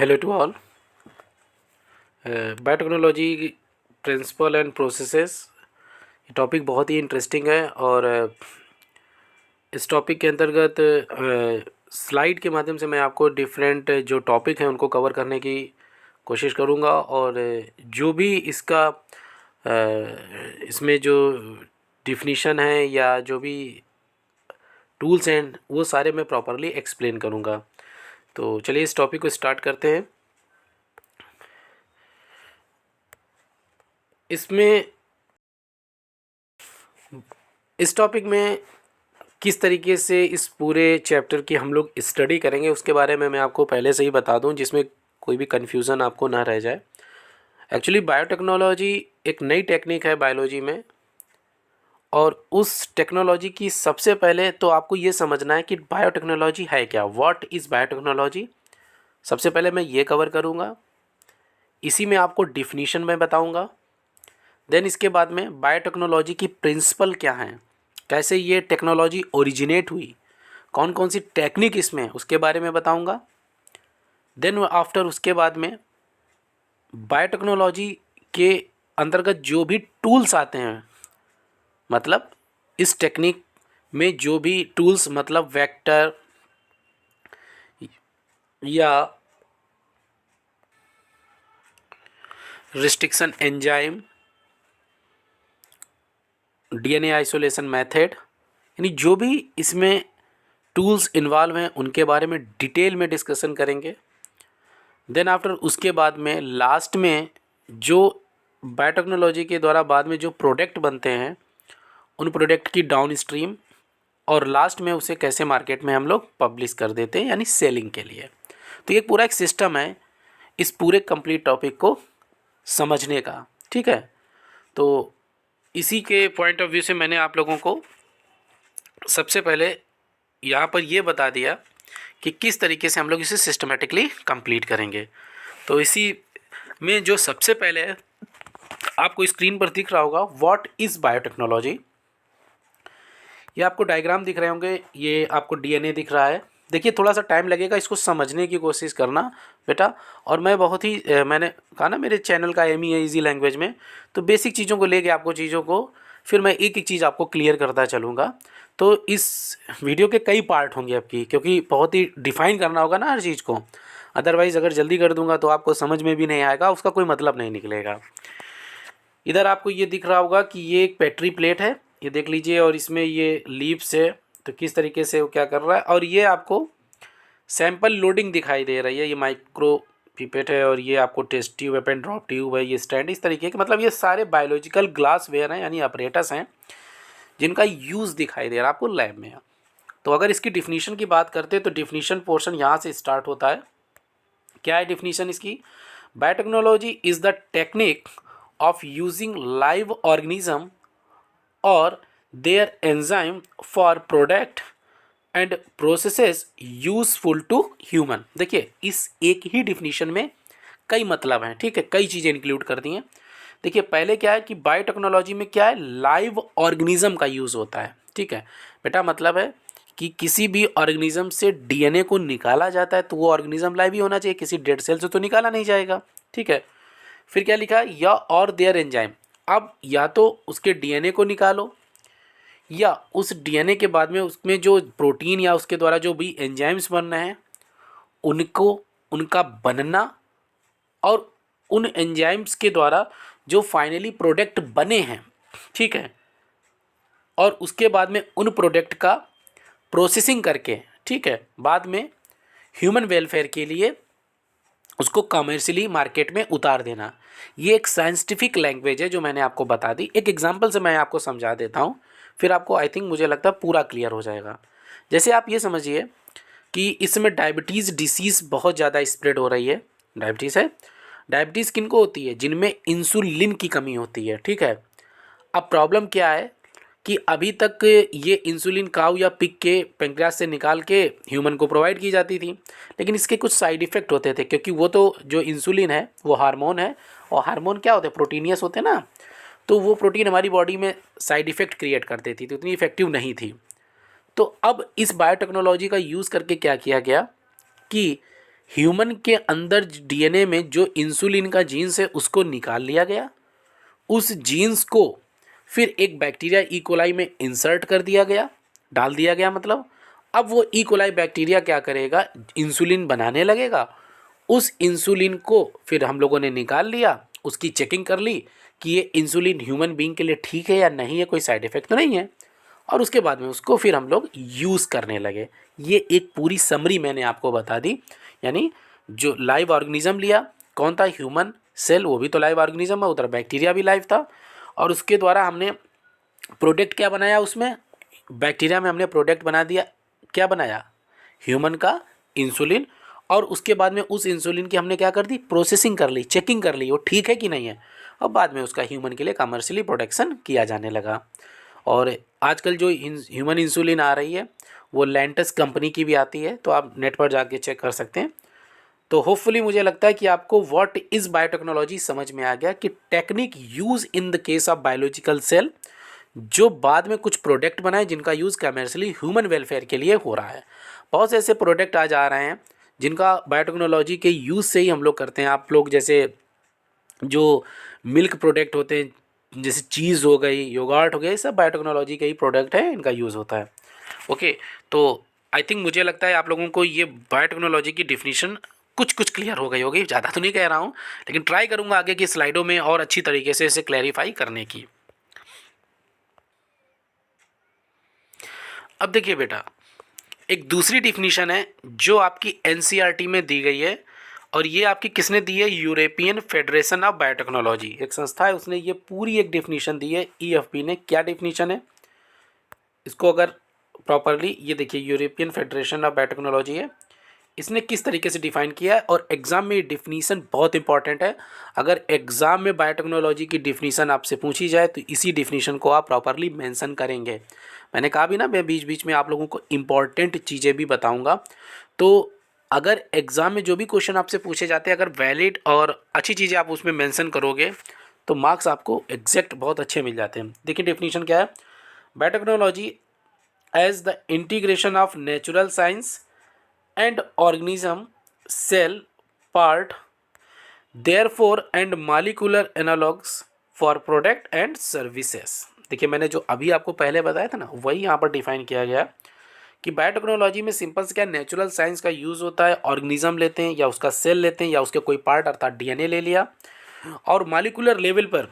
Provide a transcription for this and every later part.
Hello to all. Biotechnology principle and processes, ये topic बहुत ही इंटरेस्टिंग है और इस टॉपिक के अंतर्गत स्लाइड के माध्यम से मैं आपको डिफरेंट जो टॉपिक हैं उनको कवर करने की कोशिश करूंगा और जो भी इसका इसमें जो डिफिनीशन है या जो भी टूल्स हैं वो सारे मैं प्रॉपरली एक्सप्लेन करूंगा। तो चलिए इस टॉपिक को स्टार्ट करते हैं। इस टॉपिक में किस तरीके से इस पूरे चैप्टर की हम लोग स्टडी करेंगे उसके बारे में मैं आपको पहले से ही बता दूं, जिसमें कोई भी कन्फ्यूज़न आपको ना रह जाए। एक्चुअली बायोटेक्नोलॉजी एक नई टेक्निक है बायोलॉजी में, और उस टेक्नोलॉजी की सबसे पहले तो आपको ये समझना है कि बायोटेक्नोलॉजी है क्या, व्हाट इज़ बायोटेक्नोलॉजी। सबसे पहले मैं ये कवर करूँगा, इसी में आपको डिफिनीशन में बताऊँगा। देन इसके बाद में बायोटेक्नोलॉजी की प्रिंसिपल क्या हैं, कैसे ये टेक्नोलॉजी ओरिजिनेट हुई, कौन कौन सी टेक्निक इसमें उसके बारे में बताऊंगा। देन आफ्टर उसके बाद में बायोटेक्नोलॉजी के अंतर्गत जो भी टूल्स आते हैं, मतलब इस टेक्निक में जो भी टूल्स, मतलब वेक्टर या restriction enzyme, DNA isolation method, यानी जो भी इसमें टूल्स इन्वॉल्व हैं उनके बारे में डिटेल में डिस्कशन करेंगे। देन आफ्टर उसके बाद में लास्ट में जो बायोटेक्नोलॉजी के द्वारा बाद में जो प्रोडक्ट बनते हैं उन प्रोडक्ट की डाउन स्ट्रीम, और लास्ट में उसे कैसे मार्केट में हम लोग पब्लिश कर देते हैं, यानी सेलिंग के लिए। तो ये पूरा एक सिस्टम है इस पूरे कंप्लीट टॉपिक को समझने का, ठीक है। तो इसी के पॉइंट ऑफ व्यू से मैंने आप लोगों को सबसे पहले यहाँ पर ये बता दिया कि किस तरीके से हम लोग इसे सिस्टमेटिकली कंप्लीट करेंगे। तो इसी में जो सबसे पहले आपको स्क्रीन पर दिख रहा होगा, व्हाट इज़ बायोटेक्नोलॉजी। ये आपको डायग्राम दिख रहे होंगे, ये आपको डीएनए दिख रहा है। देखिए थोड़ा सा टाइम लगेगा, इसको समझने की कोशिश करना बेटा। और मैं बहुत ही मैंने कहा ना मेरे चैनल का एम ही है ईजी लैंग्वेज में, तो बेसिक चीज़ों को लेके आपको चीज़ों को फिर मैं एक एक चीज़ आपको क्लियर करता चलूँगा। तो इस वीडियो के कई पार्ट होंगे आपकी, क्योंकि बहुत ही डिफ़ाइन करना होगा ना हर चीज़ को, अदरवाइज़ अगर जल्दी कर दूंगा तो आपको समझ में भी नहीं आएगा, उसका कोई मतलब नहीं निकलेगा। इधर आपको ये दिख रहा होगा कि ये एक पेट्री प्लेट है, ये देख लीजिए, और इसमें ये लीव्स है। तो किस तरीके से वो क्या कर रहा है, और ये आपको सैंपल लोडिंग दिखाई दे रही है। ये माइक्रो पिपेट है, और ये आपको टेस्ट ट्यूब है, पेन ड्रॉप ट्यूब है, ये स्टैंड, इस तरीके के, मतलब ये सारे बायोलॉजिकल ग्लास वेयर हैं, यानी अपरेटस हैं जिनका यूज़ दिखाई दे रहा है आपको लैब में। तो अगर इसकी डिफिनीशन की बात करते हैं तो डिफिनीशन पोर्शन यहाँ से स्टार्ट होता है। क्या है डिफिनीशन इसकी? Biotechnology is the technique of using live organism और their enzyme for product and processes useful to human. देखिए इस एक ही डिफिनीशन में कई मतलब हैं, ठीक है, कई चीज़ें इंक्लूड कर दी हैं। देखिए पहले क्या है कि बायोटेक्नोलॉजी में क्या है, लाइव ऑर्गेनिज्म का यूज़ होता है, ठीक है बेटा। मतलब है कि किसी भी ऑर्गेनिज्म से डीएनए को निकाला जाता है तो वो ऑर्गेनिज्म लाइव ही होना चाहिए, किसी डेड सेल से तो निकाला नहीं जाएगा, ठीक है। फिर क्या लिखा है, या और देयर एंजाइम। अब या तो उसके डीएनए को निकालो, या उस डीएनए के बाद में उसमें जो प्रोटीन या उसके द्वारा जो भी एंजाइम्स बन रहे हैं उनको, उनका बनना, और उन एंजाइम्स के द्वारा जो फाइनली प्रोडक्ट बने हैं, ठीक है, और उसके बाद में उन प्रोडक्ट का प्रोसेसिंग करके, ठीक है, बाद में ह्यूमन वेलफेयर के लिए उसको कमर्शियली मार्केट में उतार देना। ये एक साइंटिफिक लैंग्वेज है जो मैंने आपको बता दी। एक एग्जांपल से मैं आपको समझा देता हूँ, फिर आपको आई थिंक मुझे लगता है पूरा क्लियर हो जाएगा। जैसे आप ये समझिए कि इसमें डायबिटीज़ डिसीज़ बहुत ज़्यादा स्प्रेड हो रही है। डायबिटीज़ है, डायबिटीज़ किन को होती है, जिनमें इंसुलिन की कमी होती है, ठीक है। अब प्रॉब्लम क्या है कि अभी तक ये इंसुलिन काऊ या पिग के पेंक्रियास से निकाल के ह्यूमन को प्रोवाइड की जाती थी, लेकिन इसके कुछ साइड इफ़ेक्ट होते थे, क्योंकि वो तो जो इंसुलिन है वो हार्मोन है, और हार्मोन क्या होते हैं, प्रोटीनियस होते हैं ना, तो वो प्रोटीन हमारी बॉडी में साइड इफ़ेक्ट क्रिएट कर देती थी, तो इतनी इफेक्टिव नहीं थी। तो अब इस बायोटेक्नोलॉजी का यूज़ करके क्या किया गया कि ह्यूमन के अंदर डीएनए में जो इंसुलिन का जीन्स है उसको निकाल लिया गया, उस जीन्स को फिर एक बैक्टीरिया इकोलाई में इंसर्ट कर दिया गया, डाल दिया गया मतलब। अब वो इकोलाई बैक्टीरिया क्या करेगा, इंसुलिन बनाने लगेगा। उस इंसुलिन को फिर हम लोगों ने निकाल लिया, उसकी चेकिंग कर ली कि ये इंसुलिन ह्यूमन बीइंग के लिए ठीक है या नहीं है, कोई साइड इफ़ेक्ट तो नहीं है, और उसके बाद में उसको फिर हम लोग यूज़ करने लगे। ये एक पूरी समरी मैंने आपको बता दी। यानी जो लाइव ऑर्गेनिज्म लिया, कौन था, ह्यूमन सेल, वो भी तो लाइव ऑर्गेनिज्म है, उधर बैक्टीरिया भी लाइव था, और उसके द्वारा हमने प्रोडक्ट क्या बनाया, उसमें बैक्टीरिया में हमने प्रोडक्ट बना दिया, क्या बनाया, ह्यूमन का इंसुलिन। और उसके बाद में उस इंसुलिन की हमने क्या कर दी, प्रोसेसिंग कर ली, चेकिंग कर ली वो ठीक है कि नहीं है, और बाद में उसका ह्यूमन के लिए कमर्शियली प्रोडक्शन किया जाने लगा। और आजकल जो ह्यूमन इंसुलिन आ रही है वो लैंटस कंपनी की भी आती है, तो आप नेट पर जाके चेक कर सकते हैं। तो होपफुली मुझे लगता है कि आपको व्हाट इज़ बायोटेक्नोलॉजी समझ में आ गया, कि technique use in the case of biological cell, जो बाद में कुछ प्रोडक्ट बनाए जिनका यूज़ कमर्शियली ह्यूमन वेलफेयर के लिए हो रहा है। बहुत से ऐसे प्रोडक्ट आज आ रहे हैं जिनका बायोटेक्नोलॉजी के यूज़ से ही हम लोग करते हैं। आप लोग जैसे जो मिल्क प्रोडक्ट होते हैं, जैसे चीज़ हो गई, योगर्ट हो गया, ये सब बायोटेक्नोलॉजी के ही प्रोडक्ट है, इनका यूज़ होता है। ओके, तो आई थिंक मुझे लगता है आप लोगों को ये बायोटेक्नोलॉजी की डिफिनीशन कुछ कुछ क्लियर हो गई होगी, ज़्यादा तो नहीं कह रहा हूँ, लेकिन ट्राई करूँगा आगे की स्लाइडों में और अच्छी तरीके से इसे क्लैरिफाई करने की। अब देखिए बेटा, एक दूसरी डिफिनीशन है जो आपकी एनसीईआरटी में दी गई है, और ये आपकी किसने दी है, यूरोपियन फेडरेशन ऑफ बायोटेक्नोलॉजी, एक संस्था है, उसने ये पूरी एक डिफिनीशन दी है, ईएफबी ने। क्या डिफिनीशन है, इसको अगर प्रॉपरली ये देखिए, यूरोपियन फेडरेशन ऑफ बायोटेक्नोलॉजी है, इसने किस तरीके से डिफाइन किया है, और एग्ज़ाम में ये डिफिनीशन बहुत इंपॉर्टेंट है। अगर एग्ज़ाम में बायोटेक्नोलॉजी की डिफिनीशन आपसे पूछी जाए तो इसी डिफिनीशन को आप प्रॉपरली मेंशन करेंगे। मैंने कहा भी ना, मैं बीच बीच में आप लोगों को इम्पॉर्टेंट चीज़ें भी बताऊंगा। तो अगर एग्ज़ाम में जो भी क्वेश्चन आपसे पूछे जाते हैं, अगर वैलिड और अच्छी चीज़ें आप उसमें मेंशन करोगे तो मार्क्स आपको एग्जैक्ट बहुत अच्छे मिल जाते हैं। देखिए डिफिनीशन क्या है, biotechnology as the integration of natural science and organism cell part therefore and molecular analogues for product and services। देखिए मैंने जो अभी आपको पहले बताया था ना, वही यहाँ पर डिफाइन किया गया कि बायोटेक्नोलॉजी में सिंपल से क्या, नेचुरल साइंस का यूज़ होता है, ऑर्गेनिज्म लेते हैं या उसका सेल लेते हैं या उसके कोई पार्ट अर्थात डीएनए ले लिया, और मॉलिक्यूलर लेवल पर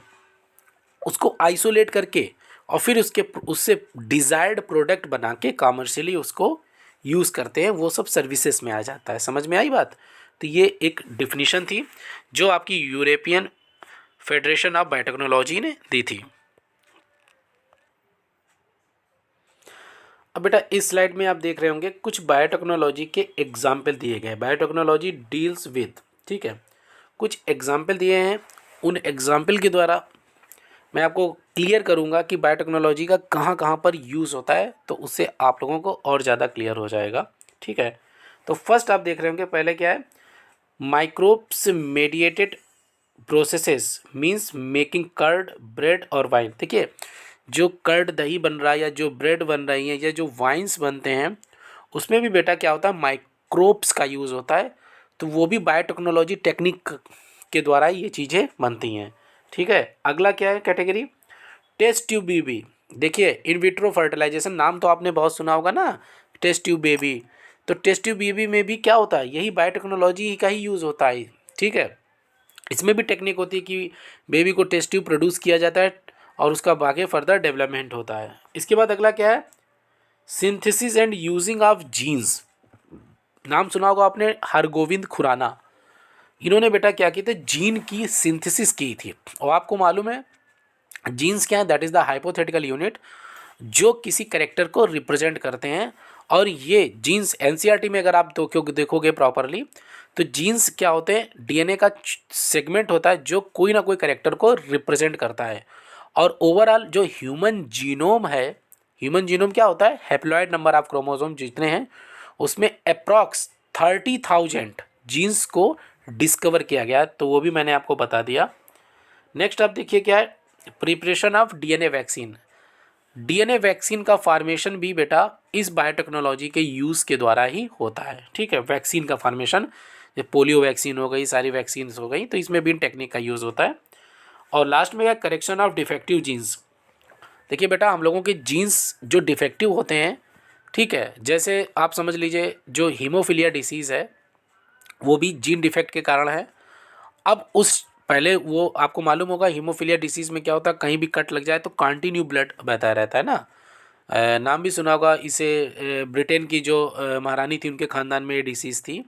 उसको आइसोलेट करके और फिर उससे डिज़ायर्ड प्रोडक्ट बना के कॉमर्शियली उसको यूज़ करते हैं, वो सब सर्विसेज में आ जाता है। समझ में आई बात। तो ये एक डिफिनीशन थी जो आपकी यूरोपियन फेडरेशन ऑफ बायोटेक्नोलॉजी ने दी थी। अब बेटा इस स्लाइड में आप देख रहे होंगे कुछ बायोटेक्नोलॉजी के एग्जाम्पल दिए गए, बायोटेक्नोलॉजी डील्स विद, ठीक है, कुछ एग्जाम्पल दिए हैं। उन एग्जाम्पल के द्वारा मैं आपको क्लियर करूंगा कि बायोटेक्नोलॉजी का कहाँ कहाँ पर यूज़ होता है, तो उससे आप लोगों को और ज़्यादा क्लियर हो जाएगा। ठीक है, तो फर्स्ट आप देख रहे होंगे, पहले क्या है, microbes mediated processes means making curd, bread और वाइन। देखिए जो कर्ड दही बन रहा है या जो ब्रेड बन रही है या जो वाइन्स बनते हैं, उसमें भी बेटा क्या होता है, माइक्रोब्स का यूज़ होता है। तो वो भी बायोटेक्नोलॉजी टेक्निक के द्वारा ये चीज़ें बनती हैं। ठीक है, अगला क्या है कैटेगरी, टेस्ट ट्यूब बेबी। देखिए इन विट्रो फर्टिलाइजेशन, नाम तो आपने बहुत सुना होगा ना, टेस्ट ट्यूब बेबी। तो टेस्ट ट्यूब बेबी में भी क्या होता है, यही बायोटेक्नोलॉजी का ही यूज़ होता है। ठीक है, इसमें भी टेक्निक होती है कि बेबी को टेस्ट ट्यूब प्रोड्यूस किया जाता है और उसका आगे फर्दर डेवलपमेंट होता है। इसके बाद अगला क्या है, synthesis and using of genes. नाम सुना होगा आपने, हरगोविंद खुराना। इन्होंने बेटा क्या किए थे, जीन की सिंथेसिस की थी। और आपको मालूम है जीन्स क्या है, that is the hypothetical unit जो किसी करेक्टर को रिप्रेजेंट करते हैं। और ये जीन्स एनसीईआरटी में अगर आप तो क्यों देखोगे प्रॉपरली, तो जीन्स क्या होते हैं, डीएनए का सेगमेंट होता है जो कोई ना कोई करेक्टर को रिप्रेजेंट करता है। और ओवरऑल जो ह्यूमन जीनोम है, ह्यूमन जीनोम क्या होता है, हैप्लॉइड नंबर ऑफ क्रोमोसोम जितने हैं उसमें अप्रॉक्स 30,000 जीन्स को डिस्कवर किया गया, तो वो भी मैंने आपको बता दिया। नेक्स्ट आप देखिए क्या है, preparation of DNA vaccine. DNA vaccine का फॉर्मेशन भी बेटा इस बायोटेक्नोलॉजी के यूज़ के द्वारा ही होता है। ठीक है, वैक्सीन का फॉर्मेशन ये पोलियो वैक्सीन हो गई, सारी वैक्सीन हो गई, तो इसमें भी इन टेक्निक का यूज़ होता है। और लास्ट में क्या, करेक्शन ऑफ डिफेक्टिव जीन्स। देखिए बेटा, हम लोगों के जीन्स जो डिफेक्टिव होते हैं, ठीक है, जैसे आप समझ लीजिए जो हीमोफीलिया डिसीज़ है वो भी जीन डिफेक्ट के कारण है। अब उस पहले वो आपको मालूम होगा हीमोफीलिया डिसीज़ में क्या होता है, कहीं भी कट लग जाए तो कंटिन्यू ब्लड बहता रहता है ना। नाम भी सुना होगा इसे, ब्रिटेन की जो महारानी थी उनके ख़ानदान में ये डिसीज़ थी,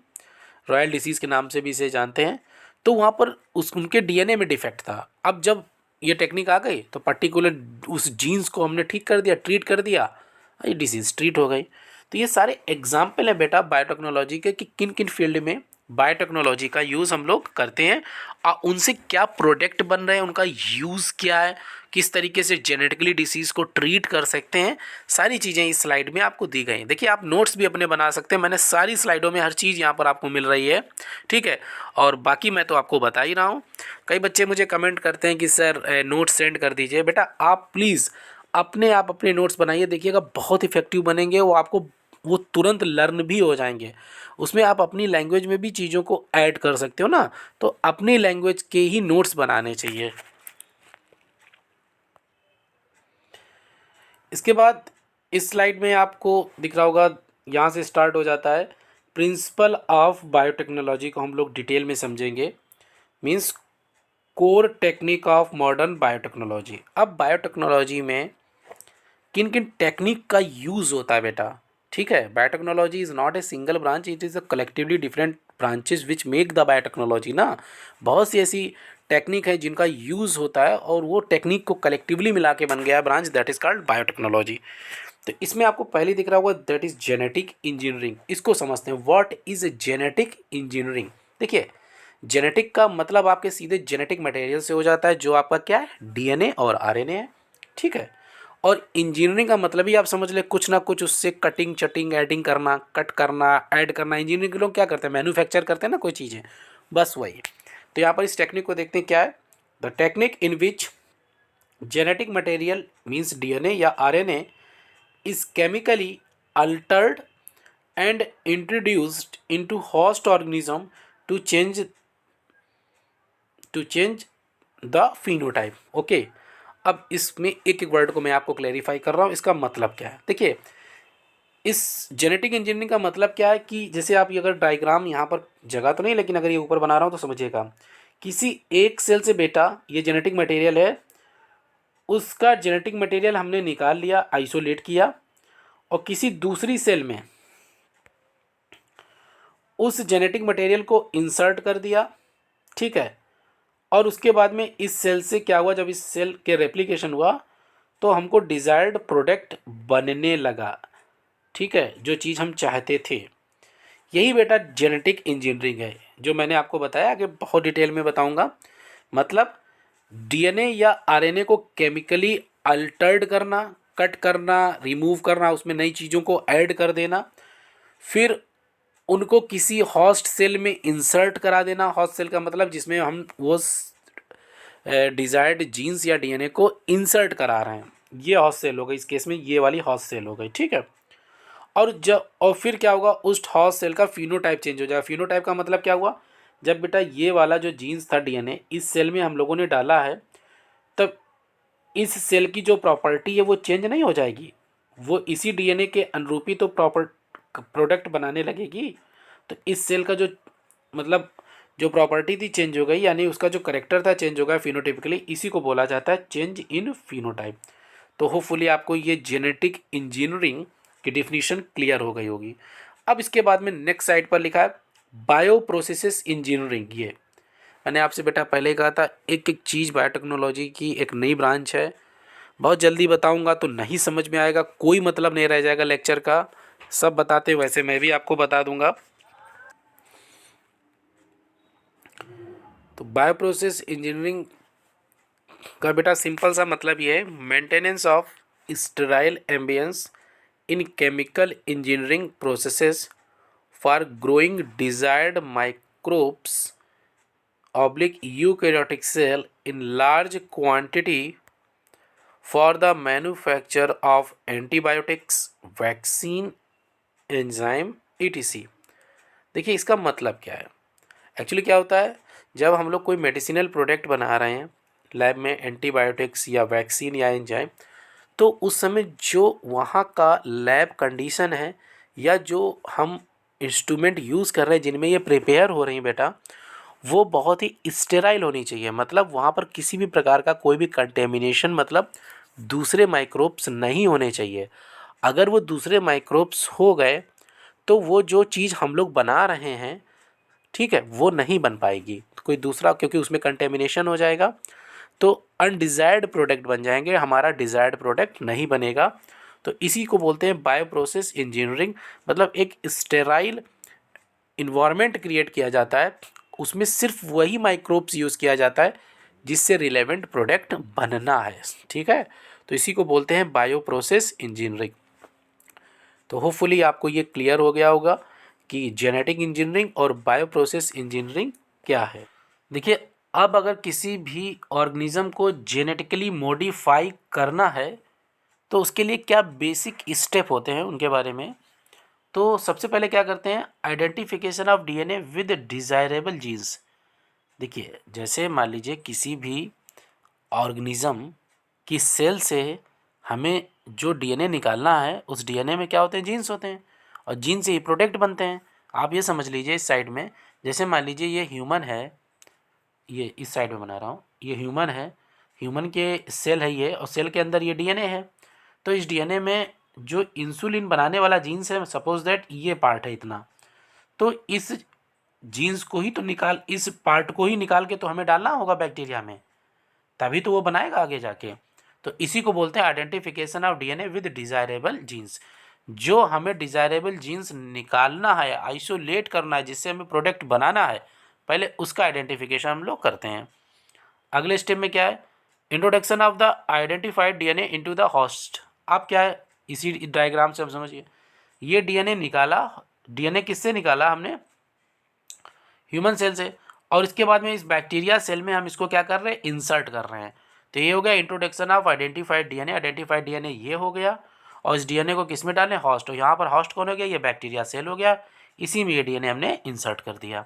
रॉयल डिसीज़ के नाम से भी इसे जानते हैं। तो वहाँ पर उस उनके डीएनए में डिफेक्ट था। अब जब ये टेक्निक आ गई तो पर्टिकुलर उस जीन्स को हमने ठीक कर दिया, ट्रीट कर दिया, ये डिसीज़ ट्रीट हो गई। तो ये सारे एग्जाम्पल हैं बेटा बायोटेक्नोलॉजी के कि किन किन फील्ड में बायोटेक्नोलॉजी का यूज़ हम लोग करते हैं और उनसे क्या प्रोडक्ट बन रहे हैं, उनका यूज़ क्या है, किस तरीके से जेनेटिकली डिसीज़ को ट्रीट कर सकते हैं, सारी चीज़ें इस स्लाइड में आपको दी गई हैं। देखिए आप नोट्स भी अपने बना सकते हैं, मैंने सारी स्लाइडों में हर चीज़ यहाँ पर आपको मिल रही है, ठीक है। और बाकी मैं तो आपको बता ही रहा हूँ। कई बच्चे मुझे कमेंट करते हैं कि सर नोट्स सेंड कर दीजिए। बेटा आप प्लीज़ आप अपने नोट्स बनाइए, देखिएगा बहुत इफेक्टिव बनेंगे, वो आपको वो तुरंत लर्न भी हो जाएंगे। उसमें आप अपनी लैंग्वेज में भी चीज़ों को ऐड कर सकते हो ना, तो अपनी लैंग्वेज के ही नोट्स बनाने चाहिए। इसके बाद इस स्लाइड में आपको दिख रहा होगा, यहाँ से स्टार्ट हो जाता है प्रिंसिपल ऑफ बायोटेक्नोलॉजी को हम लोग डिटेल में समझेंगे। Means core technique of modern biotechnology. अब बायोटेक्नोलॉजी में किन किन टेक्निक का यूज़ होता है बेटा, ठीक है। Biotechnology is not a single branch, it is a collectively different branches which make the biotechnology ना। बहुत सी ऐसी टेक्निक है जिनका यूज़ होता है और वो टेक्निक को कलेक्टिवली मिला के बन गया है branch, that is called biotechnology. तो इसमें आपको पहले दिख रहा होगा दैट इज़ जेनेटिक इंजीनियरिंग। इसको समझते हैं, व्हाट इज़ जेनेटिक इंजीनियरिंग। देखिए जेनेटिक का मतलब आपके सीधे जेनेटिक मटेरियल से हो जाता है जो आपका क्या है, डीएनए और आरएनए है, ठीक है। और इंजीनियरिंग का मतलब ही आप समझ ले कुछ ना कुछ उससे कटिंग चटिंग एडिंग करना, कट करना, ऐड करना। इंजीनियरिंग के लोग क्या करते हैं, मैन्युफैक्चर करते हैं ना कोई चीज़ें, बस वही। तो यहाँ पर इस टेक्निक को देखते हैं क्या है, the technique in which genetic material means DNA या RNA is chemically altered and introduced into host organism to change the phenotype। Okay, अब इसमें एक एक वर्ड को मैं आपको क्लैरिफाई कर रहा हूँ, इसका मतलब क्या है। देखिए इस जेनेटिक इंजीनियरिंग का मतलब क्या है कि जैसे आप ये अगर डायग्राम यहाँ पर जगह तो नहीं, लेकिन अगर ये ऊपर बना रहा हूँ तो समझिएगा, किसी एक सेल से बेटा ये जेनेटिक मटेरियल है, उसका जेनेटिक मटेरियल हमने निकाल लिया, आइसोलेट किया, और किसी दूसरी सेल में उस जेनेटिक मटेरियल को इंसर्ट कर दिया, ठीक है। और उसके बाद में इस सेल से क्या हुआ, जब इस सेल के रेप्लिकेशन हुआ तो हमको डिज़ायर्ड प्रोडक्ट बनने लगा, ठीक है, जो चीज़ हम चाहते थे। यही बेटा जेनेटिक इंजीनियरिंग है, जो मैंने आपको बताया, आगे बहुत डिटेल में बताऊंगा। मतलब डीएनए या आरएनए को केमिकली अल्टर्ड करना, कट करना, रिमूव करना, उसमें नई चीज़ों को ऐड कर देना, फिर उनको किसी हॉस्ट सेल में इंसर्ट करा देना। हॉस्ट सेल का मतलब जिसमें हम वो डिज़ायर्ड जीन्स या डीएनए को इंसर्ट करा रहे हैं, ये हॉस्ट सेल हो गई, इस केस में ये वाली हॉस्ट सेल हो गई, ठीक है। और फिर क्या होगा, उस हॉस्ट सेल का फिनोटाइप चेंज हो जाएगा। फिनोटाइप का मतलब क्या हुआ, जब बेटा ये वाला जो जीन्स था डीएनए इस सेल में हम लोगों ने डाला है, तब इस सेल की जो प्रॉपर्टी है वो चेंज नहीं हो जाएगी, वो इसी डीएनए के अनुरूपी तो प्रोडक्ट बनाने लगेगी। तो इस सेल का जो मतलब जो प्रॉपर्टी थी चेंज हो गई, यानी उसका जो करेक्टर था चेंज हो गया फिनोटाइपिकली, इसी को बोला जाता है चेंज इन फिनोटाइप। तो होपफुली आपको ये जेनेटिक इंजीनियरिंग की डिफिनीशन क्लियर हो गई होगी। अब इसके बाद में नेक्स्ट साइड पर लिखा है बायो प्रोसेसेस इंजीनियरिंग। ये मैंने आपसे बेटा पहले ही कहा था, एक एक चीज़ बायोटेक्नोलॉजी की एक नई ब्रांच है, बहुत जल्दी बताऊंगा तो नहीं समझ में आएगा, कोई मतलब नहीं रह जाएगा लेक्चर का, सब बताते वैसे मैं भी आपको बता दूंगा। तो बायो प्रोसेस इंजीनियरिंग का बेटा सिंपल सा मतलब ये है, maintenance of sterile ambience in chemical engineering processes for growing desired microbes oblique eukaryotic cell in large quantity for the manufacture of antibiotics, vaccine, enzyme, etc। देखिए इसका मतलब क्या है, एक्चुअली क्या होता है, जब हम लोग कोई मेडिसिनल प्रोडक्ट बना रहे हैं लैब में, एंटीबायोटिक्स या वैक्सीन या एंजाइम, तो उस समय जो वहाँ का लैब कंडीशन है या जो हम इंस्ट्रूमेंट यूज़ कर रहे हैं जिनमें ये प्रिपेयर हो रही हैं बेटा, वो बहुत ही स्टेराइल होनी चाहिए। मतलब वहाँ पर किसी भी प्रकार का कोई भी कंटेमिनेशन, मतलब दूसरे माइक्रोब्स नहीं होने चाहिए। अगर वो दूसरे माइक्रोब्स हो गए तो वो जो चीज़ हम लोग बना रहे हैं, ठीक है, वो नहीं बन पाएगी। कोई दूसरा, क्योंकि उसमें कंटेमिनेशन हो जाएगा तो अनडिज़ायर्ड प्रोडक्ट बन जाएंगे, हमारा डिज़ायर्ड प्रोडक्ट नहीं बनेगा। तो इसी को बोलते हैं बायो प्रोसेस इंजीनियरिंग। मतलब एक स्टेराइल इन्वायरमेंट क्रिएट किया जाता है, उसमें सिर्फ वही माइक्रोब्स यूज़ किया जाता है जिससे रिलेवेंट प्रोडक्ट बनना है। ठीक है, तो इसी को बोलते हैं बायो प्रोसेस इंजीनियरिंग। तो होपफुली आपको ये क्लियर हो गया होगा कि जेनेटिक इंजीनियरिंग और बायो प्रोसेस इंजीनियरिंग क्या है। देखिए, अब अगर किसी भी ऑर्गेनिज्म को जेनेटिकली मॉडिफाई करना है तो उसके लिए क्या बेसिक स्टेप होते हैं उनके बारे में। तो सबसे पहले क्या करते हैं, identification of DNA with desirable genes. देखिए, जैसे मान लीजिए किसी भी ऑर्गेनिज्म की सेल से हमें जो डीएनए निकालना है, उस डीएनए में क्या होते हैं, जीन्स होते हैं, और जीन से ही प्रोडक्ट बनते हैं। आप ये समझ लीजिए इस साइड में, जैसे मान लीजिए ये ह्यूमन है, ये इस साइड में बना रहा हूँ, ये ह्यूमन है, ह्यूमन के सेल है ये, और सेल के अंदर ये डीएनए है। तो इस डीएनए में जो इंसुलिन बनाने वाला जीन्स है, सपोज दैट ये पार्ट है इतना, तो इस जीन्स को ही तो निकाल, इस पार्ट को ही निकाल के तो हमें डालना होगा बैक्टीरिया में, तभी तो वो बनाएगा आगे जाके। तो इसी को बोलते हैं identification of DNA with desirable genes. जो हमें डिज़ायरेबल जीन्स निकालना है, आइसोलेट करना है, जिससे हमें प्रोडक्ट बनाना है, पहले उसका आइडेंटिफिकेशन हम लोग करते हैं। अगले स्टेप में क्या है, introduction of the identified DNA into the host. अब क्या है, इसी डायग्राम से हम समझिए, ये डीएनए निकाला, डीएनए किससे निकाला हमने, ह्यूमन सेल से, और इसके बाद में इस बैक्टीरिया सेल में हम इसको क्या कर रहे हैं, इंसर्ट कर रहे हैं। तो ये हो गया introduction of identified DNA. Identified DNA ये हो गया, और इस डीएनए को किस में डालें, होस्ट। और यहाँ पर होस्ट कौन हो गया, ये बैक्टीरिया सेल हो गया, इसी में ये डीएनए हमने इंसर्ट कर दिया।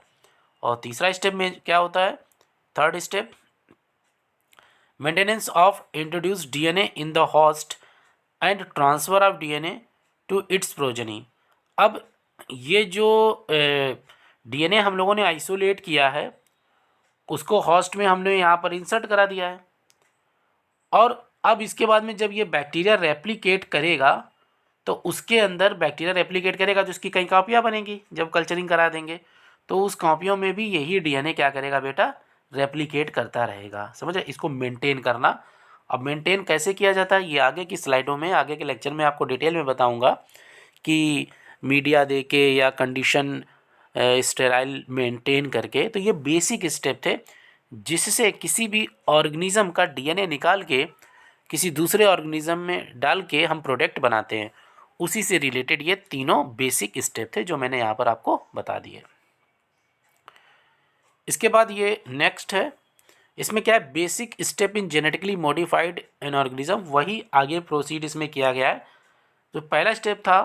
और तीसरा स्टेप में क्या होता है, third step, maintenance of introduced DNA in the host and transfer of DNA to its progeny. अब ये जो डीएनए हम लोगों ने आइसोलेट किया है, उसको होस्ट में हमने यहाँ पर इंसर्ट करा दिया है, और अब इसके बाद में जब ये बैक्टीरिया रेप्लिकेट करेगा, तो उसके अंदर बैक्टीरिया रेप्लिकेट करेगा तो उसकी कई कॉपियाँ बनेंगी। जब कल्चरिंग करा देंगे तो उस कॉपियों में भी यही डीएनए क्या करेगा बेटा, रेप्लिकेट करता रहेगा। समझे, इसको मेंटेन करना। अब मेंटेन कैसे किया जाता है, ये आगे की स्लाइडों में, आगे के लेक्चर में आपको डिटेल में बताऊंगा कि मीडिया दे के या कंडीशन स्टेराइल मेंटेन करके। तो ये बेसिक स्टेप थे जिससे किसी भी ऑर्गेनिज्म का डीएनए निकाल के किसी दूसरे ऑर्गेनिज्म में डाल के हम प्रोडक्ट बनाते हैं। उसी से रिलेटेड ये तीनों बेसिक स्टेप थे जो मैंने यहाँ पर आपको बता दिए। इसके बाद ये नेक्स्ट है, इसमें क्या है, basic step in genetically modified an organism, वही आगे प्रोसीड इसमें किया गया है। तो पहला स्टेप था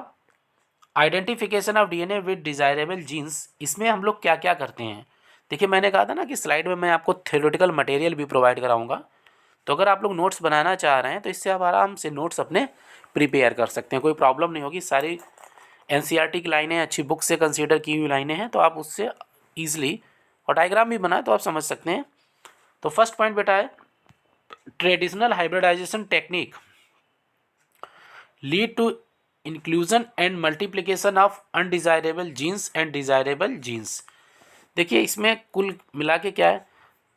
identification of DNA with desirable genes. इसमें हम लोग क्या क्या करते हैं, देखिए मैंने कहा था ना कि स्लाइड में मैं आपको थ्योरेटिकल मटेरियल भी प्रोवाइड कराऊंगा। तो अगर आप लोग नोट्स बनाना चाह रहे हैं तो इससे आप आराम से नोट्स अपने प्रिपेयर कर सकते हैं, कोई प्रॉब्लम नहीं होगी। सारी एनसीईआरटी की लाइनें अच्छी बुक से कंसीडर की हुई लाइनें हैं, तो आप उससे ईजिली, और डायग्राम भी बनाए तो आप समझ सकते हैं। तो फर्स्ट पॉइंट बेटा है, traditional hybridization technique lead to inclusion and multiplication of undesirable genes and desirable genes. देखिए इसमें कुल मिला के क्या है,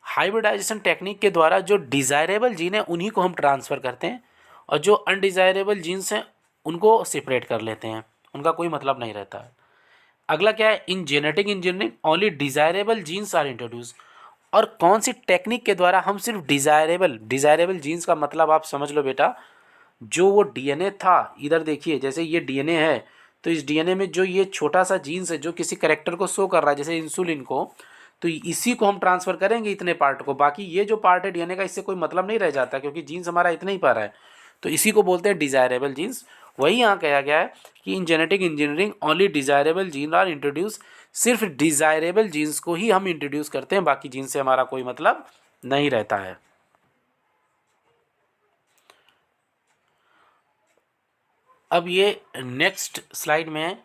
हाइब्रिडाइजेशन टेक्निक के द्वारा जो डिज़ायरेबल जीन है उन्हीं को हम ट्रांसफ़र करते हैं, और जो अनडिज़ायरेबल जीन्स हैं उनको सेपरेट कर लेते हैं, उनका कोई मतलब नहीं रहता है। अगला क्या है, in genetic engineering only desirable genes are introduce. और कौन सी टेक्निक के द्वारा हम सिर्फ डिज़ायरेबल जीन्स का मतलब आप समझ लो बेटा, जो वो डीएनए था, इधर देखिए जैसे ये डीएनए है, तो इस डीएनए में जो ये छोटा सा जीन्स है जो किसी कैरेक्टर को शो कर रहा है, जैसे इंसुलिन को, तो इसी को हम ट्रांसफ़र करेंगे इतने पार्ट को। बाकी ये जो पार्ट है डीएनए का, इससे कोई मतलब नहीं रह जाता क्योंकि जीन्स हमारा इतना ही पारा है। तो इसी को बोलते हैं डिज़ायरेबल जीन्स। वही यहाँ कहा गया है कि in genetic engineering only desirable gene are introduce सिर्फ डिज़ायरेबल जीन्स को ही हम इंट्रोड्यूस करते हैं, बाकी जीन्स से हमारा कोई मतलब नहीं रहता है। अब ये नेक्स्ट स्लाइड में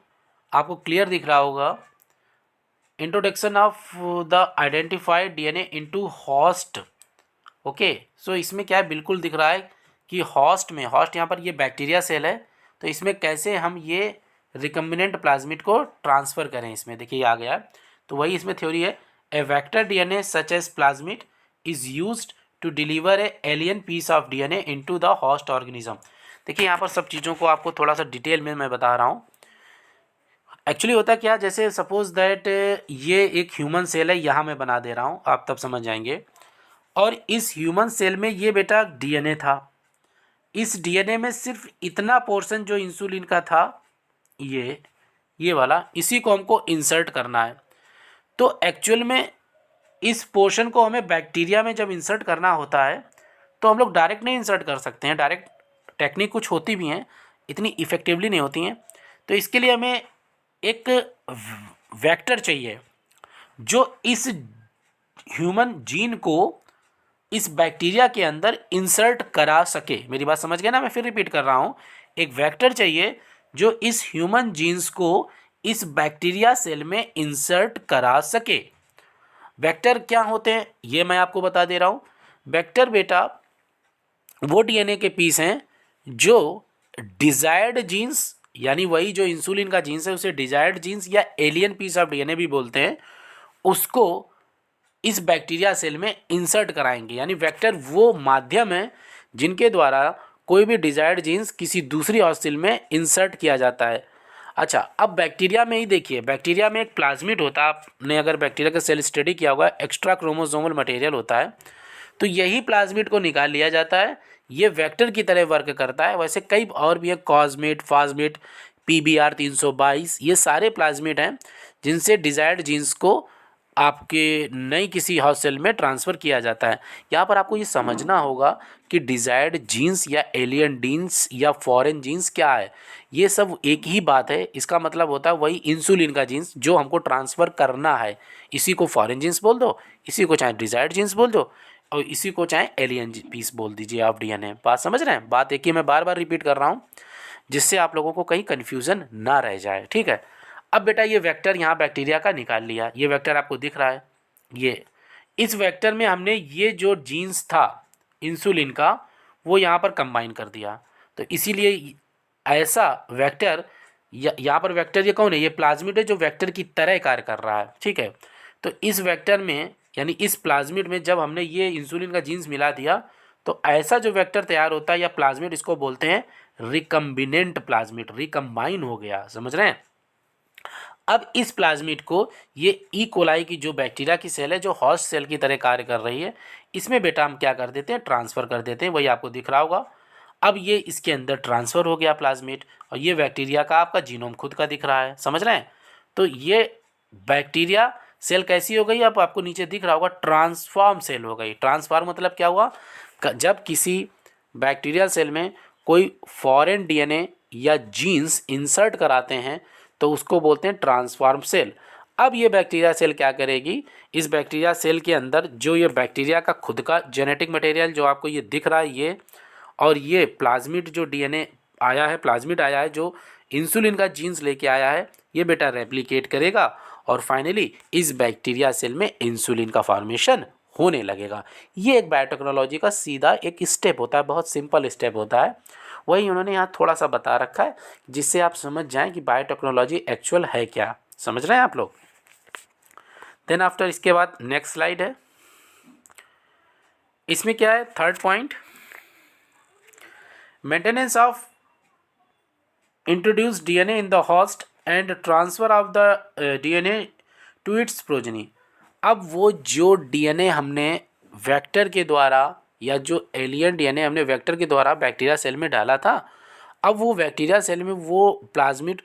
आपको क्लियर दिख रहा होगा, introduction of the identified DNA into host. Okay, so इसमें क्या है, बिल्कुल दिख रहा है कि होस्ट में, होस्ट यहाँ पर ये बैक्टीरिया सेल है, तो इसमें कैसे हम ये रिकम्बिनेंट प्लाज्मिड को ट्रांसफ़र करें। इसमें देखिए ये आ गया, तो वही इसमें थ्योरी है। A vector DNA such as plasmid is used to deliver a alien piece of DNA into the host organism. देखिए यहाँ पर सब चीज़ों को आपको थोड़ा सा डिटेल में मैं बता रहा हूँ। एक्चुअली होता क्या, जैसे सपोज दैट ये एक ह्यूमन सेल है, यहाँ मैं बना दे रहा हूँ, आप तब समझ जाएंगे। और इस ह्यूमन सेल में ये बेटा डीएनए था, इस डीएनए में सिर्फ इतना पोर्शन जो इंसुलिन का था, ये वाला, इसी को हमको इंसर्ट करना है। तो एक्चुअल में इस पोर्शन को हमें बैक्टीरिया में जब इंसर्ट करना होता है तो हम लोग डायरेक्ट नहीं इंसर्ट कर सकते हैं। डायरेक्ट टेक्निक कुछ होती भी हैं, इतनी इफ़ेक्टिवली नहीं होती हैं। तो इसके लिए हमें एक वेक्टर चाहिए जो इस ह्यूमन जीन को इस बैक्टीरिया के अंदर इंसर्ट करा सके। मेरी बात समझ गए ना, मैं फिर रिपीट कर रहा हूँ। एक वेक्टर चाहिए जो इस ह्यूमन जीन्स को इस बैक्टीरिया सेल में इंसर्ट करा सके। वेक्टर क्या होते हैं ये मैं आपको बता दे रहा हूँ। वेक्टर बेटा वो डीएनए के पीस हैं जो डिजायर्ड जीन्स, यानी वही जो इंसुलिन का जीन्स है उसे डिजायर्ड जीन्स या एलियन पीस ऑफ डीएनए भी बोलते हैं, उसको इस बैक्टीरिया सेल में इंसर्ट कराएंगे। यानी वेक्टर वो माध्यम है जिनके द्वारा कोई भी डिजायर्ड जीन्स किसी दूसरी होस्ट सेल में इंसर्ट किया जाता है। अच्छा, अब बैक्टीरिया में ही देखिए, बैक्टीरिया में एक प्लाज्मिड होता है। आपने अगर बैक्टीरिया का सेल स्टडी किया होगा, एक्स्ट्रा क्रोमोसोमल मटेरियल होता है, तो यही प्लाज्मिड को निकाल लिया जाता है। ये वेक्टर की तरह वर्क करता है। वैसे कई और भी है, कॉस्मेट, फास्मेट, PBR 322, ये सारे प्लाज्मिड हैं जिनसे डिजायर्ड जीन्स को आपके नई किसी हाउस सेल में ट्रांसफ़र किया जाता है। यहाँ पर आपको ये समझना होगा कि डिजायर्ड जीन्स या एलियन जीन्स या फॉरेन जीन्स क्या है, ये सब एक ही बात है। इसका मतलब होता है वही इंसुलिन का जीन्स जो हमको ट्रांसफ़र करना है। इसी को फॉरेन जीन्स बोल दो, इसी को चाहे डिजायर्ड जीन्स बोल दो, और इसी को चाहे एलियन पीस बोल दीजिए आप डीएनए। बात समझ रहे हैं? बात एक ही मैं बार बार रिपीट कर रहा हूँ जिससे आप लोगों को कहीं कन्फ्यूज़न ना रह जाए, ठीक है। अब बेटा ये वेक्टर यहाँ बैक्टीरिया का निकाल लिया, ये वेक्टर आपको दिख रहा है। ये इस वेक्टर में हमने ये जो जीन्स था इंसुलिन का वो यहाँ पर कंबाइन कर दिया, तो इसीलिए ऐसा वेक्टर यहाँ पर वेक्टर ये कौन है, ये प्लाज्मिड है जो वेक्टर की तरह कार्य कर रहा है, ठीक है। तो इस वेक्टर में यानी इस प्लाज्मिड में जब हमने ये इंसुलिन का जीन्स मिला दिया तो ऐसा जो वेक्टर तैयार होता है या प्लाज्मिड, इसको बोलते हैं रिकम्बिनेंट प्लाज्मिड। रिकम्बाइन हो गया, समझ रहे हैं। अब इस प्लाज्मिड को ये ई कोलाई की जो बैक्टीरिया की सेल है जो होस्ट सेल की तरह कार्य कर रही है, इसमें बेटा हम क्या कर देते हैं, ट्रांसफ़र कर देते हैं। वही आपको दिख रहा होगा। अब ये इसके अंदर ट्रांसफ़र हो गया प्लाज्मिड, और ये बैक्टीरिया का आपका जीनोम खुद का दिख रहा है, समझ रहे हैं। तो ये बैक्टीरिया सेल कैसी हो गई, अब आपको नीचे दिख रहा होगा, ट्रांसफॉर्म सेल हो गई। ट्रांसफॉर्म मतलब क्या हुआ, जब किसी बैक्टीरियल सेल में कोई फॉरेन डीएनए या जीन्स इंसर्ट कराते हैं तो उसको बोलते हैं ट्रांसफॉर्म सेल। अब ये बैक्टीरिया सेल क्या करेगी, इस बैक्टीरिया सेल के अंदर जो ये बैक्टीरिया का खुद का जेनेटिक मटेरियल जो आपको ये दिख रहा है ये, और ये प्लाज्मिड जो डीएनए आया है, प्लाज्मिड आया है जो इंसुलिन का जीन्स लेके आया है, ये बेटा रेप्लिकेट करेगा और फाइनली इस बैक्टीरिया सेल में इंसुलिन का फॉर्मेशन होने लगेगा। ये एक बायोटेक्नोलॉजी का सीधा एक स्टेप होता है, बहुत सिंपल स्टेप होता है। वही उन्होंने यहाँ थोड़ा सा बता रखा है जिससे आप समझ जाएं कि बायोटेक्नोलॉजी एक्चुअल है क्या। समझ रहे हैं आप लोग। देन आफ्टर इसके बाद नेक्स्ट स्लाइड है, इसमें क्या है, third point, maintenance of introduce DNA in the host and transfer of the DNA to its progeny. अब वो जो डीएनए हमने वेक्टर के द्वारा या जो एलियन डीएनए हमने वेक्टर के द्वारा बैक्टीरिया सेल में डाला था, अब वो बैक्टीरिया सेल में वो प्लाज्मिड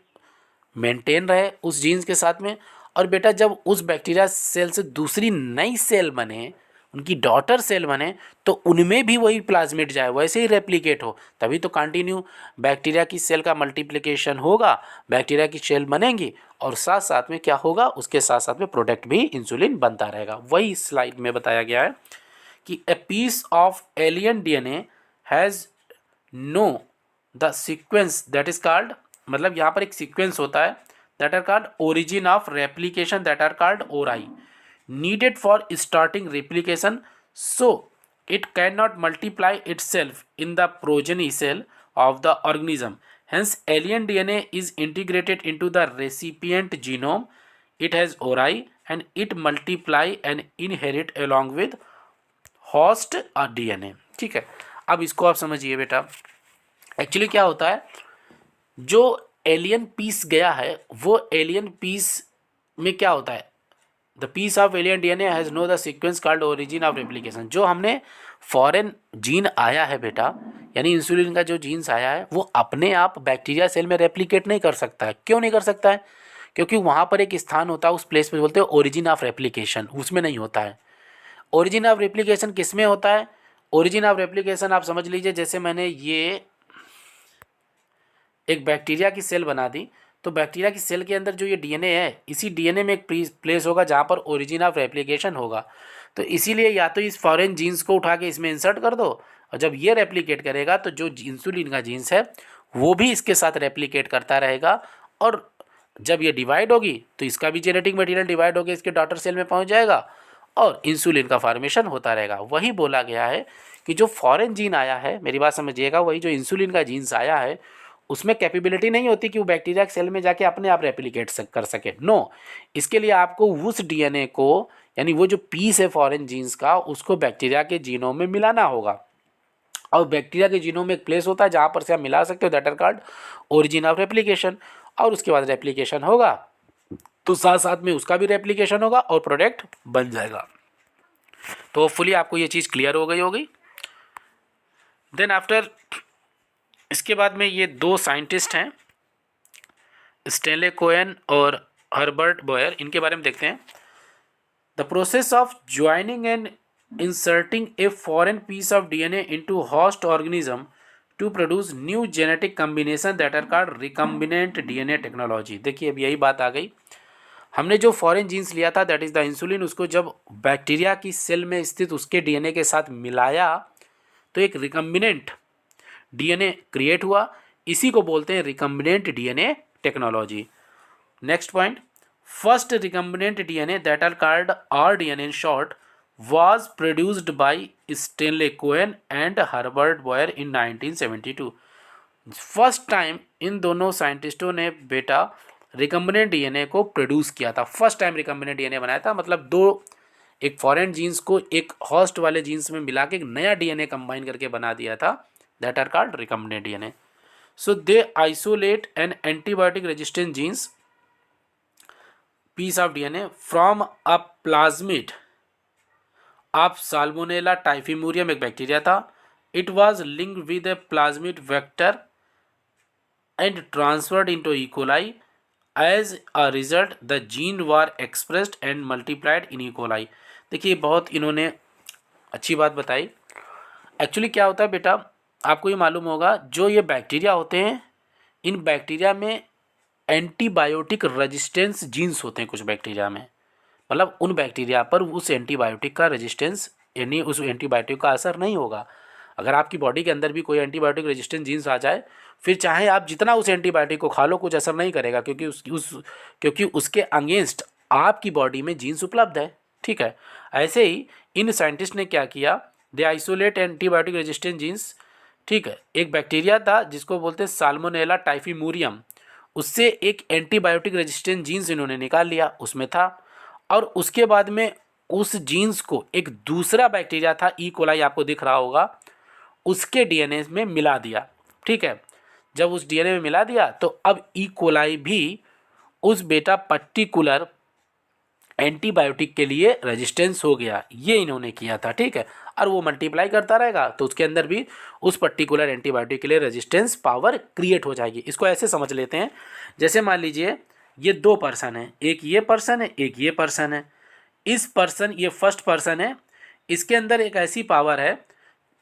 मेंटेन रहे उस जीन्स के साथ में, और बेटा जब उस बैक्टीरिया सेल से दूसरी नई सेल बने, उनकी डॉटर सेल बने, तो उनमें भी वही प्लाज्मिड जाए, वैसे ही रेप्लिकेट हो, तभी तो कंटिन्यू बैक्टीरिया की सेल का मल्टीप्लिकेशन होगा, बैक्टीरिया की सेल बनेंगी और साथ साथ में क्या होगा, उसके साथ साथ में प्रोडक्ट भी इंसुलिन बनता रहेगा। वही स्लाइड में बताया गया है कि a piece of alien DNA has no the sequence that is called, मतलब यहाँ पर एक सीक्वेंस होता है that are called origin of replication that are called ori needed for starting replication, so it cannot multiply itself in the progeny cell of the organism. Hence alien DNA is integrated into the recipient genome. It has ori and it multiply and inherit along with host DNA। ठीक है, अब इसको आप समझिए बेटा। Actually क्या होता है, जो एलियन पीस गया है वो एलियन पीस में क्या होता है, the piece of alien DNA has no the sequence called origin of replication. जो हमने फॉरेन जीन आया है बेटा, यानी इंसुलिन का जो जीन्स आया है वो अपने आप बैक्टीरिया सेल में रेप्लिकेट नहीं कर सकता है। क्यों नहीं कर सकता है? क्योंकि वहाँ पर एक स्थान होता है, उस प्लेस पे बोलते हैं ओरिजिन ऑफ रेप्लिकेशन, उसमें नहीं होता है। ओरिजिन ऑफ रेप्लिकेशन किस में होता है? ओरिजिन ऑफ रेप्लिकेशन आप समझ लीजिए, जैसे मैंने ये एक बैक्टीरिया की सेल बना दी, तो बैक्टीरिया की सेल के अंदर जो ये डीएनए है, इसी डीएनए में एक प्लेस होगा जहाँ पर ओरिजिन ऑफ रेप्लिकेशन होगा। तो इसीलिए या तो इस फॉरेन जीन्स को उठा के इसमें इंसर्ट कर दो, और जब ये रेप्लिकेट करेगा तो जो इंसुलिन का जीन्स है वो भी इसके साथ रेप्लिकेट करता रहेगा, और जब ये डिवाइड होगी तो इसका भी जेनेटिक मटेरियल डिवाइड होकर इसके डॉटर सेल में पहुँच जाएगा और इंसुलिन का फॉर्मेशन होता रहेगा। वही बोला गया है कि जो फॉरेन जीन आया है, मेरी बात समझिएगा, वही जो इंसुलिन का जीन्स आया है उसमें कैपेबिलिटी नहीं होती कि वो बैक्टीरिया के सेल में जाके अपने आप रेप्लिकेट कर सके। नो, इसके लिए आपको उस डीएनए को, यानी वो जो पीस है फॉरेन जीन्स का, उसको बैक्टीरिया के जीनोम में मिलाना होगा। और बैक्टीरिया के जीनोम में एक प्लेस होता है जहाँ पर से आप मिला सकते हो, that are called origin of replication. और उसके बाद रेप्लिकेशन होगा तो साथ साथ में उसका भी रेप्लिकेशन होगा और प्रोडक्ट बन जाएगा। तो होपफुली आपको ये चीज़ क्लियर हो गई होगी। देन आफ्टर, इसके बाद में ये दो साइंटिस्ट हैं, स्टेनले कोहेन और हर्बर्ट बॉयर, इनके बारे में देखते हैं। The process of joining and inserting a foreign piece of DNA into host organism to produce new genetic combination that are called recombinant DNA technology. देखिए अब यही बात आ गई, हमने जो फॉरेन जीन्स लिया था दैट इज़ द इंसुलिन, उसको जब बैक्टीरिया की सेल में स्थित उसके डीएनए के साथ मिलाया तो एक रिकम्बिनेंट डीएनए क्रिएट हुआ। इसी को बोलते हैं recombinant DNA technology. Next point, first recombinant DNA that are called rDNA in short was produced by Stanley Cohen and Herbert Boyer in 1972। First time in दोनों साइंटिस्टों ने बेटा रिकम्बिनेंट डीएनए को प्रोड्यूस किया था। फर्स्ट टाइम रिकम्बिनेंट डीएनए बनाया था, मतलब दो, एक फॉरेन जीन्स को एक होस्ट वाले जीन्स में मिला के एक नया डीएनए कंबाइन करके बना दिया था, that are called recombinant DNA. So they isolate an antibiotic resistant genes piece of DNA from a plasmid of Salmonella typhimurium, एक बैक्टीरिया था। It was linked with a plasmid vector and transferred into E. coli. As a result, the gene were expressed and multiplied in E. coli. देखिए बहुत इन्होंने अच्छी बात बताई। Actually क्या होता है बेटा, आपको ये मालूम होगा, जो ये बैक्टीरिया होते हैं, इन बैक्टीरिया में एंटीबायोटिक रेजिस्टेंस जीन्स होते हैं कुछ बैक्टीरिया में, मतलब उन बैक्टीरिया पर उस एंटीबायोटिक का रेजिस्टेंस, यानी उस एंटीबायोटिक का असर नहीं होगा। अगर आपकी बॉडी के अंदर भी कोई एंटीबायोटिक रेजिस्टेंस जीन्स आ जाए, फिर चाहे आप जितना उस एंटीबायोटिक को खा लो कुछ असर नहीं करेगा, क्योंकि उसके अगेंस्ट आपकी बॉडी में जीन्स उपलब्ध है। ठीक है, ऐसे ही इन साइंटिस्ट ने क्या किया, दे आइसोलेट एंटीबायोटिक रेजिस्टेंट जीन्स। ठीक है, एक बैक्टीरिया था जिसको बोलते हैं साल्मोनेला टाइफीमूरियम, उससे एक एंटीबायोटिक रेजिस्टेंट जीन्स इन्होंने निकाल लिया, उसमें था। और उसके बाद में उस जीन्स को एक दूसरा बैक्टीरिया था, ई कोलाई आपको दिख रहा होगा, उसके डीएनए में मिला दिया। ठीक है, जब उस डीएनए में मिला दिया तो अब ई कोलाई भी उस बेटा पर्टिकुलर एंटीबायोटिक के लिए रेजिस्टेंस हो गया, ये इन्होंने किया था। ठीक है, और वो मल्टीप्लाई करता रहेगा तो उसके अंदर भी उस पर्टिकुलर एंटीबायोटिक के लिए रेजिस्टेंस पावर क्रिएट हो जाएगी। इसको ऐसे समझ लेते हैं, जैसे मान लीजिए ये दो पर्सन है, एक ये पर्सन है, एक ये पर्सन है। इस पर्सन, ये फर्स्ट पर्सन है, इसके अंदर एक ऐसी पावर है,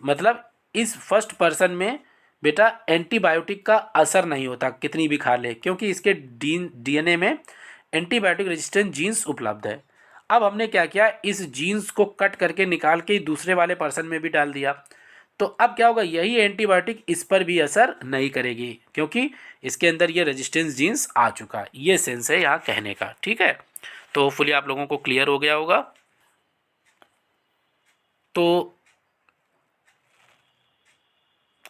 मतलब इस फर्स्ट पर्सन में बेटा एंटीबायोटिक का असर नहीं होता कितनी भी खा ले, क्योंकि इसके डीएनए में एंटीबायोटिक रेजिस्टेंट जीन्स उपलब्ध है। अब हमने क्या किया, इस जीन्स को कट करके निकाल के दूसरे वाले पर्सन में भी डाल दिया, तो अब क्या होगा, यही एंटीबायोटिक इस पर भी असर नहीं करेगी क्योंकि इसके अंदर ये रेजिस्टेंस जीन्स आ चुका है। ये सेंस है यहाँ कहने का, ठीक है। तो होपफुली आप लोगों को क्लियर हो गया होगा। तो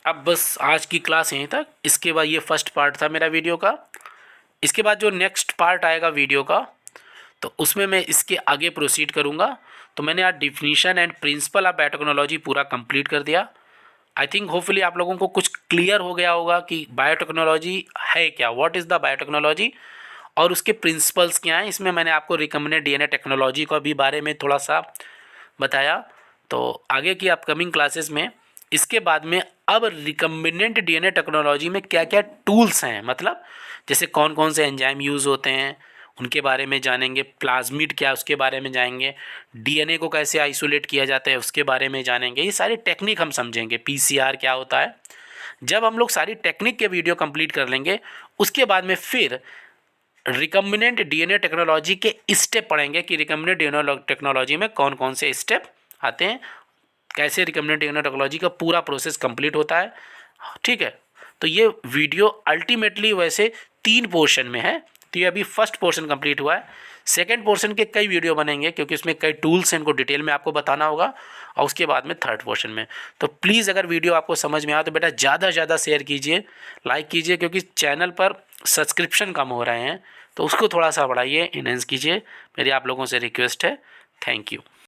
अब बस आज की क्लास यहीं तक। इसके बाद ये फर्स्ट पार्ट था मेरा वीडियो का। इसके बाद जो नेक्स्ट पार्ट आएगा वीडियो का, तो उसमें मैं इसके आगे प्रोसीड करूँगा। तो मैंने आज definition and principle of biotechnology पूरा कंप्लीट कर दिया। आई थिंक होपफुली आप लोगों को कुछ क्लियर हो गया होगा कि बायोटेक्नोलॉजी है क्या, व्हाट इज़ द बायोटेक्नोलॉजी, और उसके प्रिंसिपल्स क्या हैं। इसमें मैंने आपको रिकम्बिनेंट डीएनए टेक्नोलॉजी का भी बारे में थोड़ा सा बताया। तो आगे की अपकमिंग क्लासेस में इसके बाद में अब रिकम्बिनेंट डीएनए टेक्नोलॉजी में क्या क्या टूल्स हैं, मतलब जैसे कौन कौन से एंजाइम यूज़ होते हैं उनके बारे में जानेंगे, प्लाज्मिड क्या उसके बारे में जानेंगे, डीएनए को कैसे आइसोलेट किया जाता है उसके बारे में जानेंगे। ये सारी टेक्निक हम समझेंगे, पीसीआर क्या होता है। जब हम लोग सारी टेक्निक के वीडियो कंप्लीट कर लेंगे, उसके बाद में फिर रिकम्बिनेंट डीएनए टेक्नोलॉजी के स्टेप पढ़ेंगे कि रिकम्बिनेंट डीएनए टेक्नोलॉजी में कौन कौन से स्टेप आते हैं, कैसे रिकम्बिनेंट डीएनए टेक्नोलॉजी का पूरा प्रोसेस कंप्लीट होता है, ठीक है। तो ये वीडियो अल्टीमेटली वैसे 3 पोर्शन में है। तो ये अभी फर्स्ट पोर्शन कंप्लीट हुआ है। सेकंड पोर्शन के कई वीडियो बनेंगे क्योंकि उसमें कई टूल्स हैं, इनको डिटेल में आपको बताना होगा, और उसके बाद में थर्ड पोर्शन में। तो प्लीज़ अगर वीडियो आपको समझ में आए तो बेटा ज़्यादा से ज़्यादा शेयर कीजिए, लाइक कीजिए, क्योंकि चैनल पर सब्सक्रिप्शन कम हो रहे हैं, तो उसको थोड़ा सा बढ़ाइए, इनहेंस कीजिए, मेरी आप लोगों से रिक्वेस्ट है। Thank you.